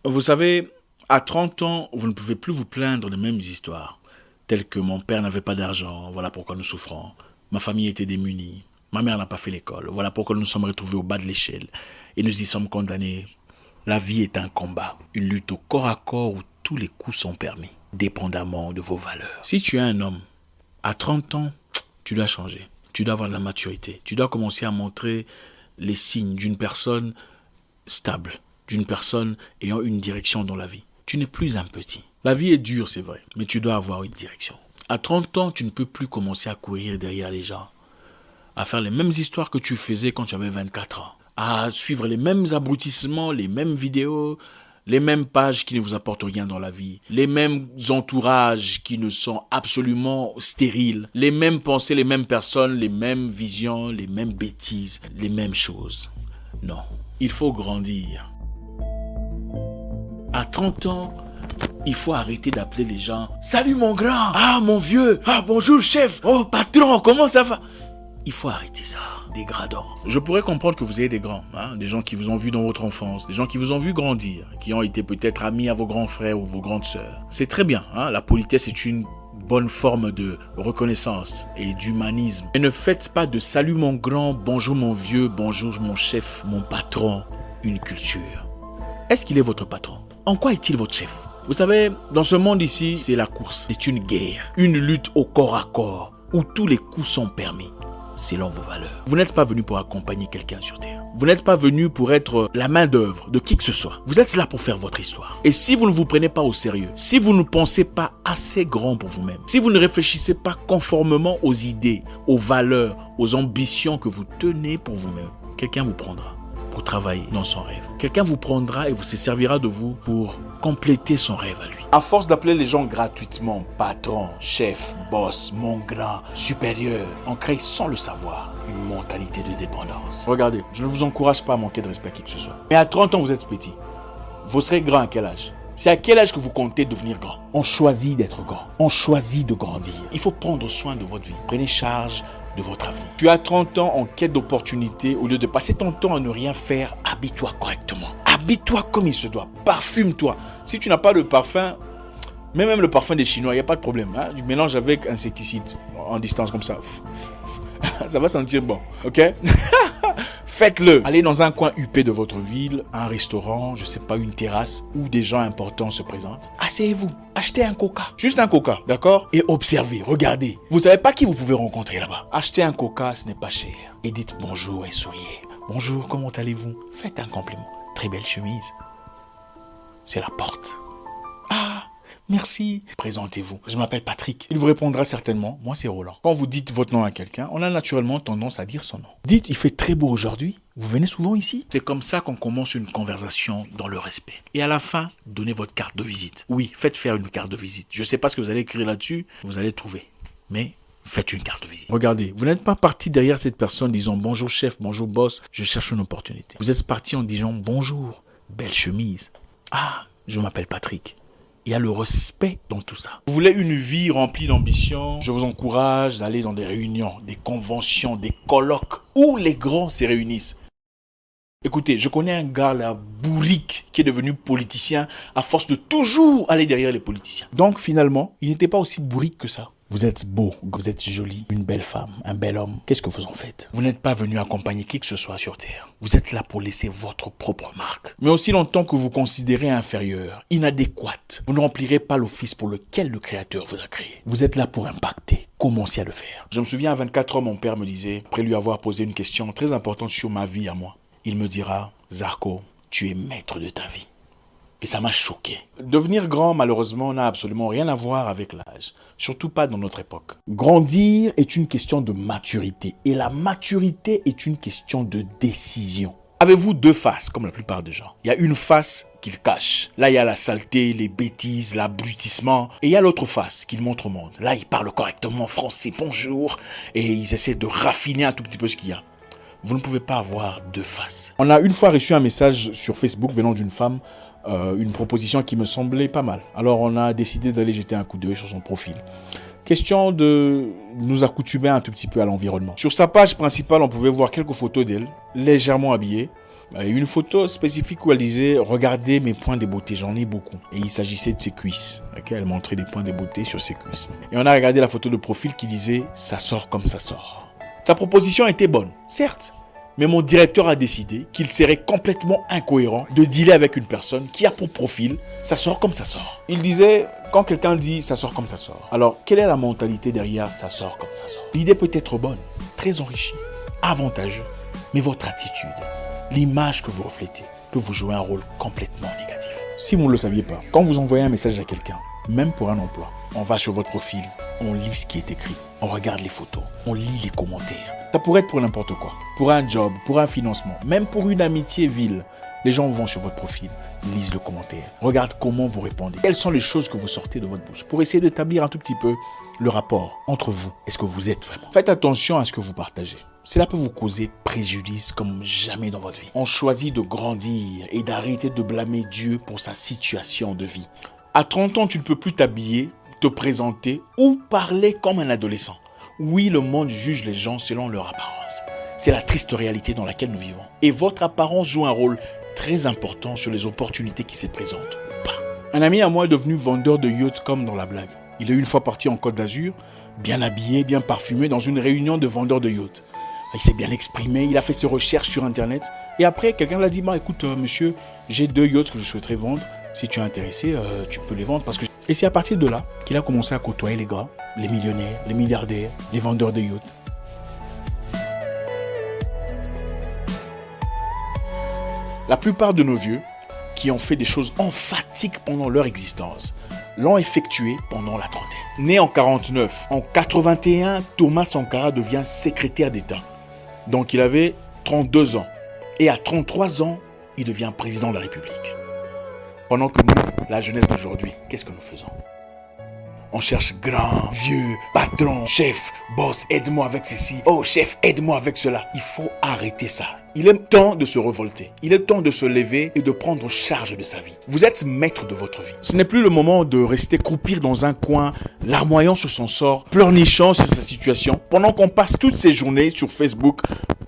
Vous savez, à 30 ans, vous ne pouvez plus vous plaindre des mêmes histoires, telles que mon père n'avait pas d'argent, voilà pourquoi nous souffrons. Ma famille était démunie. Ma mère n'a pas fait l'école, voilà pourquoi nous nous sommes retrouvés au bas de l'échelle. Et nous y sommes condamnés. La vie est un combat, une lutte au corps à corps où tous les coups sont permis, dépendamment de vos valeurs. Si tu es un homme, à 30 ans, tu dois changer. Tu dois avoir de la maturité. Tu dois commencer à montrer les signes d'une personne stable, d'une personne ayant une direction dans la vie. Tu n'es plus un petit. La vie est dure, c'est vrai, mais tu dois avoir une direction. À 30 ans, tu ne peux plus commencer à courir derrière les gens, à faire les mêmes histoires que tu faisais quand tu avais 24 ans, à suivre les mêmes abrutissements, les mêmes vidéos, les mêmes pages qui ne vous apportent rien dans la vie, les mêmes entourages qui ne sont absolument stériles, les mêmes pensées, les mêmes personnes, les mêmes visions, les mêmes bêtises, les mêmes choses. Non, il faut grandir. À 30 ans, il faut arrêter d'appeler les gens « Salut mon grand !»« Ah mon vieux !»« Ah bonjour chef !»« Oh patron, comment ça va ?» Il faut arrêter ça, dégradant. Je pourrais comprendre que vous ayez des grands, des gens qui vous ont vu dans votre enfance, des gens qui vous ont vu grandir, qui ont été peut-être amis à vos grands frères ou vos grandes sœurs. C'est très bien, la politesse est une bonne forme de reconnaissance et d'humanisme. Mais ne faites pas de « Salut mon grand »,« Bonjour mon vieux »,« Bonjour mon chef »,« Mon patron » une culture. Est-ce qu'il est votre patron? En quoi est-il votre chef? Vous savez, dans ce monde ici, c'est la course. C'est une guerre, une lutte au corps à corps, où tous les coups sont permis, selon vos valeurs. Vous n'êtes pas venu pour accompagner quelqu'un sur Terre. Vous n'êtes pas venu pour être la main d'œuvre de qui que ce soit. Vous êtes là pour faire votre histoire. Et si vous ne vous prenez pas au sérieux, si vous ne pensez pas assez grand pour vous-même, si vous ne réfléchissez pas conformément aux idées, aux valeurs, aux ambitions que vous tenez pour vous-même, quelqu'un vous prendra pour travailler dans son rêve. Quelqu'un vous prendra et vous se servira de vous pour compléter son rêve à lui. À force d'appeler les gens gratuitement patron, chef, boss, mon grand, supérieur, on crée sans le savoir une mentalité de dépendance. Regardez, je ne vous encourage pas à manquer de respect à qui que ce soit. Mais à 30 ans, vous êtes petit. Vous serez grand à quel âge? C'est à quel âge que vous comptez devenir grand? On choisit d'être grand. On choisit de grandir. Il faut prendre soin de votre vie. Prenez charge de votre avenir. Tu as 30 ans en quête d'opportunités. Au lieu de passer ton temps à ne rien faire, habille-toi correctement. Habille-toi comme il se doit. Parfume-toi. Si tu n'as pas de parfum, mais même le parfum des Chinois, il n'y a pas de problème. Du mélange avec insecticide en distance comme ça. Ça va sentir bon. Ok? Faites-le. Allez dans un coin huppé de votre ville, un restaurant, je sais pas, une terrasse où des gens importants se présentent. Asseyez-vous. Achetez un coca. Juste un coca, d'accord? Et observez, regardez. Vous savez pas qui vous pouvez rencontrer là-bas. Achetez un coca, ce n'est pas cher. Et dites bonjour et souriez. Bonjour, comment allez-vous? Faites un compliment. Très belle chemise. C'est la porte. Ah, merci. Présentez-vous. Je m'appelle Patrick. Il vous répondra certainement. Moi, c'est Roland. Quand vous dites votre nom à quelqu'un, on a naturellement tendance à dire son nom. Dites, il fait très beau aujourd'hui. Vous venez souvent ici? C'est comme ça qu'on commence une conversation dans le respect. Et à la fin, donnez votre carte de visite. Oui, faites faire une carte de visite. Je ne sais pas ce que vous allez écrire là-dessus. Vous allez trouver. Mais faites une carte de visite. Regardez, vous n'êtes pas parti derrière cette personne disant bonjour chef, bonjour boss, je cherche une opportunité. Vous êtes parti en disant bonjour, belle chemise. Ah, je m'appelle Patrick. Il y a le respect dans tout ça. Vous voulez une vie remplie d'ambition? Je vous encourage d'aller dans des réunions, des conventions, des colloques où les grands se réunissent. Écoutez, je connais un gars là, bourrique, qui est devenu politicien à force de toujours aller derrière les politiciens. Donc finalement, il n'était pas aussi bourrique que ça. Vous êtes beau, vous êtes jolie, une belle femme, un bel homme. Qu'est-ce que vous en faites? Vous n'êtes pas venu accompagner qui que ce soit sur Terre. Vous êtes là pour laisser votre propre marque. Mais aussi longtemps que vous considérez inférieur, inadéquate, vous ne remplirez pas l'office pour lequel le Créateur vous a créé. Vous êtes là pour impacter. Commencez à le faire. Je me souviens à 24 ans, mon père me disait, après lui avoir posé une question très importante sur ma vie à moi, il me dira, Zarko, tu es maître de ta vie. Et ça m'a choqué. Devenir grand, malheureusement, n'a absolument rien à voir avec l'âge. Surtout pas dans notre époque. Grandir est une question de maturité. Et la maturité est une question de décision. Avez-vous deux faces, comme la plupart des gens? Il y a une face qu'il cache. Là, il y a la saleté, les bêtises, l'abrutissement. Et il y a l'autre face qu'il montre au monde. Là, ils parlent correctement français, bonjour. Et ils essaient de raffiner un tout petit peu ce qu'il y a. Vous ne pouvez pas avoir deux faces. On a une fois reçu un message sur Facebook venant d'une femme, une proposition qui me semblait pas mal. Alors on a décidé d'aller jeter un coup d'œil sur son profil. Question de nous accoutumer un tout petit peu à l'environnement. Sur sa page principale, on pouvait voir quelques photos d'elle, légèrement habillée, Une photo spécifique où elle disait « Regardez mes points de beauté, j'en ai beaucoup ». Et il s'agissait de ses cuisses. Elle montrait des points de beauté sur ses cuisses. Et on a regardé la photo de profil qui disait « Ça sort comme ça sort ». Sa proposition était bonne, certes. Mais mon directeur a décidé qu'il serait complètement incohérent de dealer avec une personne qui a pour profil « ça sort comme ça sort ». Il disait, quand quelqu'un dit « ça sort comme ça sort », alors quelle est la mentalité derrière « ça sort comme ça sort ». L'idée peut être bonne, très enrichie, avantageuse, mais votre attitude, l'image que vous reflétez, peut vous jouer un rôle complètement négatif. Si vous ne le saviez pas, quand vous envoyez un message à quelqu'un, même pour un emploi, on va sur votre profil, on lit ce qui est écrit, on regarde les photos, on lit les commentaires. Ça pourrait être pour n'importe quoi, pour un job, pour un financement, même pour une amitié vile. Les gens vont sur votre profil, lisent le commentaire, regardent comment vous répondez. Quelles sont les choses que vous sortez de votre bouche pour essayer d'établir un tout petit peu le rapport entre vous. Est-ce que vous êtes vraiment? Faites attention à ce que vous partagez. Cela peut vous causer préjudice comme jamais dans votre vie. On choisit de grandir et d'arrêter de blâmer Dieu pour sa situation de vie. À 30 ans, tu ne peux plus t'habiller, te présenter ou parler comme un adolescent. Oui, le monde juge les gens selon leur apparence. C'est la triste réalité dans laquelle nous vivons. Et votre apparence joue un rôle très important sur les opportunités qui se présentent ou pas. Un ami à moi est devenu vendeur de yachts comme dans la blague. Il est une fois parti en Côte d'Azur, bien habillé, bien parfumé, dans une réunion de vendeurs de yachts. Il s'est bien exprimé, il a fait ses recherches sur Internet. Et après, quelqu'un l'a dit, écoute, monsieur, j'ai 2 yachts que je souhaiterais vendre. Si tu es intéressé, tu peux les vendre. Et c'est à partir de là qu'il a commencé à côtoyer les gars, les millionnaires, les milliardaires, les vendeurs de yachts. La plupart de nos vieux, qui ont fait des choses emphatiques pendant leur existence, l'ont effectué pendant la trentaine. Né en 49, en 81, Thomas Sankara devient secrétaire d'État. Donc il avait 32 ans. Et à 33 ans, il devient président de la République. Pendant que nous, la jeunesse d'aujourd'hui, qu'est-ce que nous faisons? On cherche grand, vieux, patron, chef, boss, aide-moi avec ceci. Oh chef, aide-moi avec cela. Il faut arrêter ça. Il est temps de se révolter. Il est temps de se lever et de prendre charge de sa vie. Vous êtes maître de votre vie. Ce n'est plus le moment de rester croupir dans un coin, larmoyant sur son sort, pleurnichant sur sa situation, pendant qu'on passe toutes ces journées sur Facebook,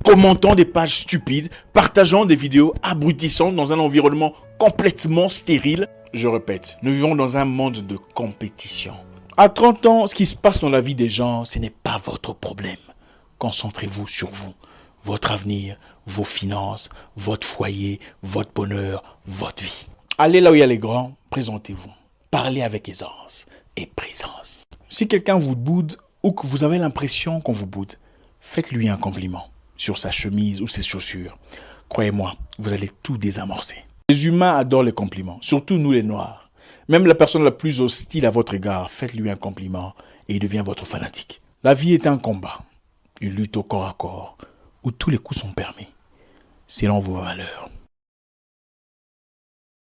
commentant des pages stupides, partageant des vidéos abrutissantes dans un environnement complètement stérile. Je répète, nous vivons dans un monde de compétition. À 30 ans, ce qui se passe dans la vie des gens, ce n'est pas votre problème. Concentrez-vous sur vous, votre avenir, vos finances, votre foyer, votre bonheur, votre vie. Allez là où il y a les grands, présentez-vous. Parlez avec aisance et présence. Si quelqu'un vous boude ou que vous avez l'impression qu'on vous boude, faites-lui un compliment sur sa chemise ou ses chaussures. Croyez-moi, vous allez tout désamorcer. Les humains adorent les compliments, surtout nous les noirs. Même la personne la plus hostile à votre égard, faites-lui un compliment et il devient votre fanatique. La vie est un combat, une lutte au corps à corps, où tous les coups sont permis, selon vos valeurs.